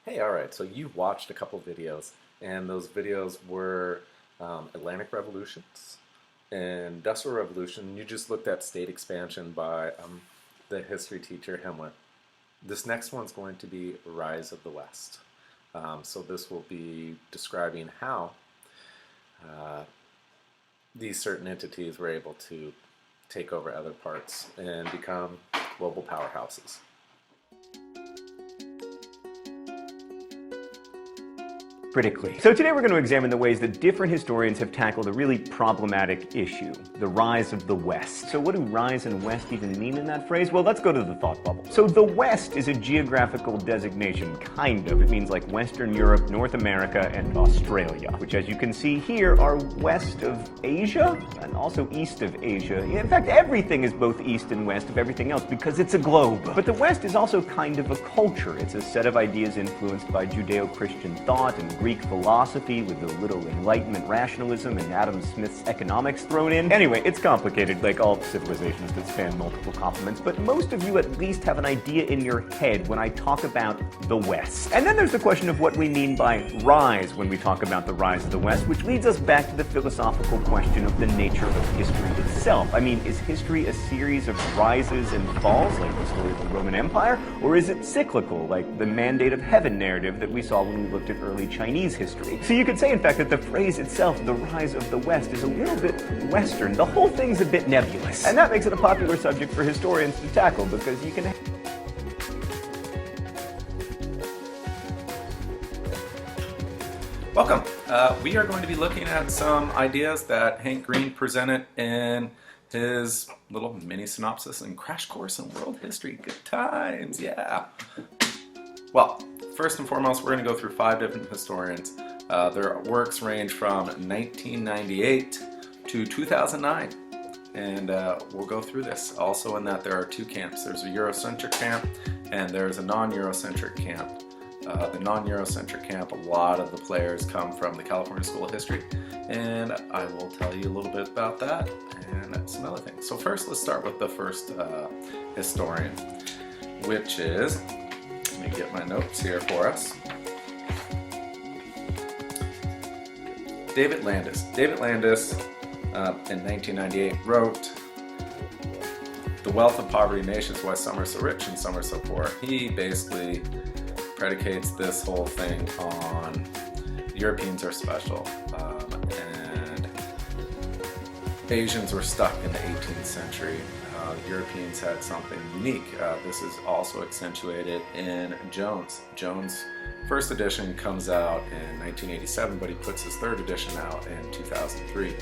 Hey, all right, so you watched a couple videos, and those videos were Atlantic Revolutions, Industrial Revolution. You just looked at state expansion by the history teacher Himmler. This next one's going to be Rise of the West. So this will be describing how uh, these certain entities were able to take over other parts and become global powerhouses. Critically. So today we're going to examine the ways that different historians have tackled a really problematic issue, the rise of the West. So what do rise and West even mean in that phrase? Well, let's go to the thought bubble. So the West is a geographical designation, kind of. It means like Western Europe, North America, and Australia, which as you can see here are west of Asia and also east of Asia. In fact, everything is both east and west of everything else because it's a globe. But the West is also kind of a culture. It's a set of ideas influenced by Judeo-Christian thought and Greek philosophy with a little Enlightenment rationalism and Adam Smith's economics thrown in. Anyway, it's complicated, like all civilizations that span multiple continents, but most of you at least have an idea in your head when I talk about the West. And then there's the question of what we mean by rise when we talk about the rise of the West, which leads us back to the philosophical question of the nature of history itself. I mean, is history a series of rises and falls, like the story of the Roman Empire, or is it cyclical, like the Mandate of Heaven narrative that we saw when we looked at early Chinese history? So you could say, in fact, that the phrase itself, the rise of the West, is a little bit Western. The whole thing's a bit nebulous. And that makes it a popular subject for historians to tackle, because you can... Welcome. We are going to be looking at some ideas that Hank Green presented in his little mini synopsis and crash course in world history. Good times, yeah. Well, first and foremost, we're going to go through 5 different historians. Their works range from 1998 to 2009, and we'll go through this. Also in that, there are 2 camps. There's a Eurocentric camp, and there's a non-Eurocentric camp. The non-Eurocentric camp, a lot of the players come from the California School of History, and I will tell you a little bit about that and some other things. So first, let's start with the first historian, which is, let me get my notes here for us, David Landis. David Landis, in 1998, wrote The Wealth of Poverty Nations, Why Some Are So Rich and Some Are So Poor. He basically predicates this whole thing on Europeans are special, and Asians were stuck in the 18th century. Europeans had something unique. This is also accentuated in Jones. Jones' first edition comes out in 1987, but he puts his 3rd edition out in 2003.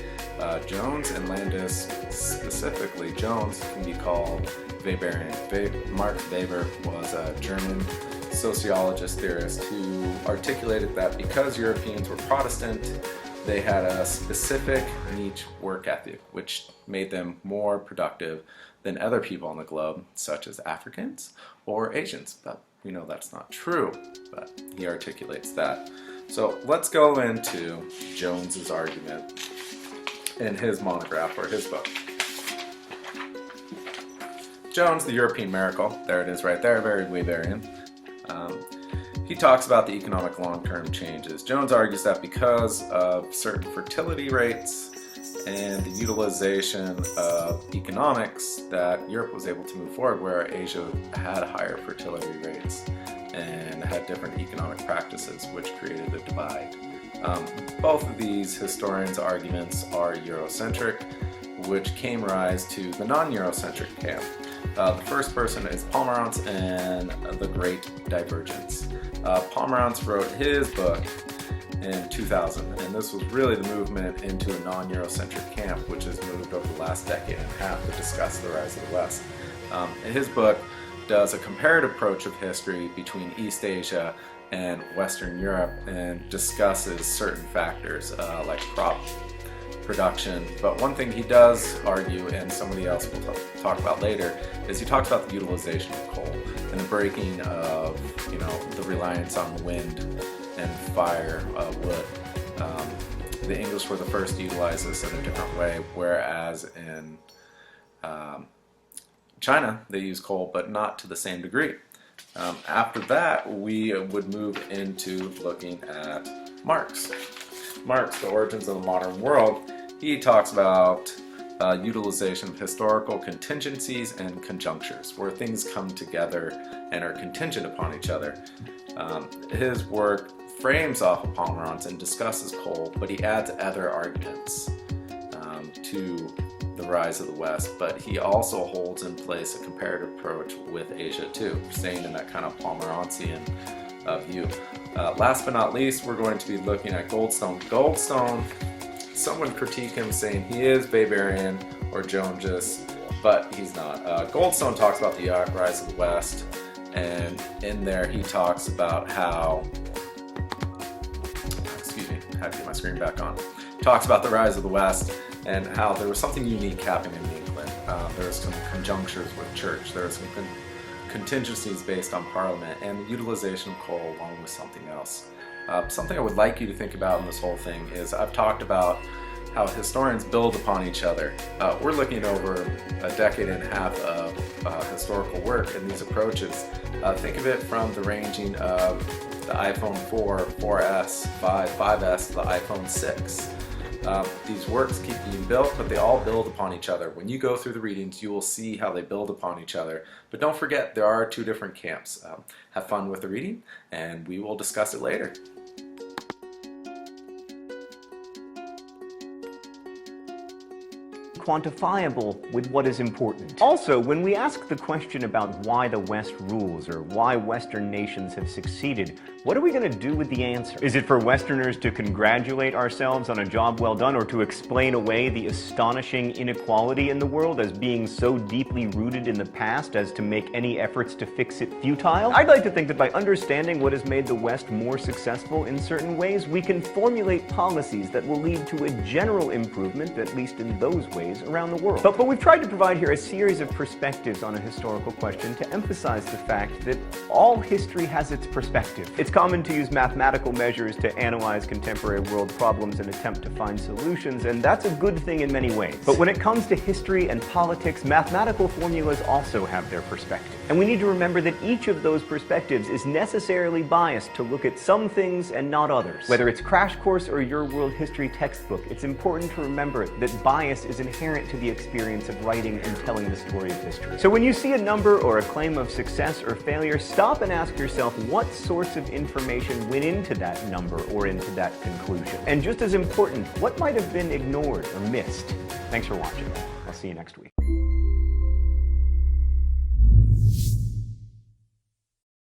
Jones and Landis, specifically Jones, can be called Weberian. Mark Weber was a German sociologist theorist who articulated that because Europeans were Protestant, they had a specific niche work ethic, which made them more productive than other people on the globe, such as Africans or Asians. But we know that's not true, but he articulates that. So let's go into Jones's argument in his monograph or his book. Jones, the European Miracle, there it is right there, very Weberian. He talks about the economic long-term changes. Jones argues that because of certain fertility rates and the utilization of economics, that Europe was able to move forward, where Asia had higher fertility rates and had different economic practices, which created a divide. Both of these historians' arguments are Eurocentric, which came rise to the non-Eurocentric camp. The first person is Pomerantz and The Great Divergence. Pomerantz wrote his book in 2000, and this was really the movement into a non-Eurocentric camp, which has moved over the last decade and a half to discuss the rise of the West. And his book does a comparative approach of history between East Asia and Western Europe and discusses certain factors like crop production. But one thing he does argue, and somebody else will talk about later, is he talks about the utilization of coal and the breaking of, the reliance on wind and fire, wood. The English were the first to utilize this in a different way, whereas in China they use coal, but not to the same degree. After that, we would move into looking at Marx. Marx, The Origins of the Modern World. He talks about utilization of historical contingencies and conjunctures, where things come together and are contingent upon each other. His work frames off of Pomerantz and discusses coal, but he adds other arguments to the rise of the West, but he also holds in place a comparative approach with Asia too, staying in that kind of Pomerantzian view. Last but not least, we're going to be looking at Goldstone. Goldstone, some would critique him saying he is Weberian or Jonesist, but he's not. Goldstone talks about the rise of the West, and in there he talks about how, excuse me, I had to get my screen back on. Talks about the rise of the West and how there was something unique happening in England. There was some conjunctures with church, there were some contingencies based on Parliament, and the utilization of coal along with something else. Something I would like you to think about in this whole thing is I've talked about how historians build upon each other. We're looking over a decade and a half of historical work in these approaches. Think of it from the ranging of the iPhone 4, 4S, 5, 5S to the iPhone 6. These works keep being built, but they all build upon each other. When you go through the readings, you will see how they build upon each other. But don't forget, there are two different camps. Have fun with the reading, and we will discuss it later. Quantifiable with what is important. Also, when we ask the question about why the West rules or why Western nations have succeeded, what are we going to do with the answer? Is it for Westerners to congratulate ourselves on a job well done, or to explain away the astonishing inequality in the world as being so deeply rooted in the past as to make any efforts to fix it futile? I'd like to think that by understanding what has made the West more successful in certain ways, we can formulate policies that will lead to a general improvement, at least in those ways, around the world. But we've tried to provide here a series of perspectives on a historical question to emphasize the fact that all history has its perspective. It's common to use mathematical measures to analyze contemporary world problems and attempt to find solutions, and that's a good thing in many ways. But when it comes to history and politics, mathematical formulas also have their perspective. And we need to remember that each of those perspectives is necessarily biased to look at some things and not others. Whether it's Crash Course or your world history textbook, it's important to remember that bias is inherent to the experience of writing and telling the story of history. So when you see a number or a claim of success or failure, stop and ask yourself what sorts of information went into that number or into that conclusion. And just as important, what might have been ignored or missed? Thanks for watching. I'll see you next week.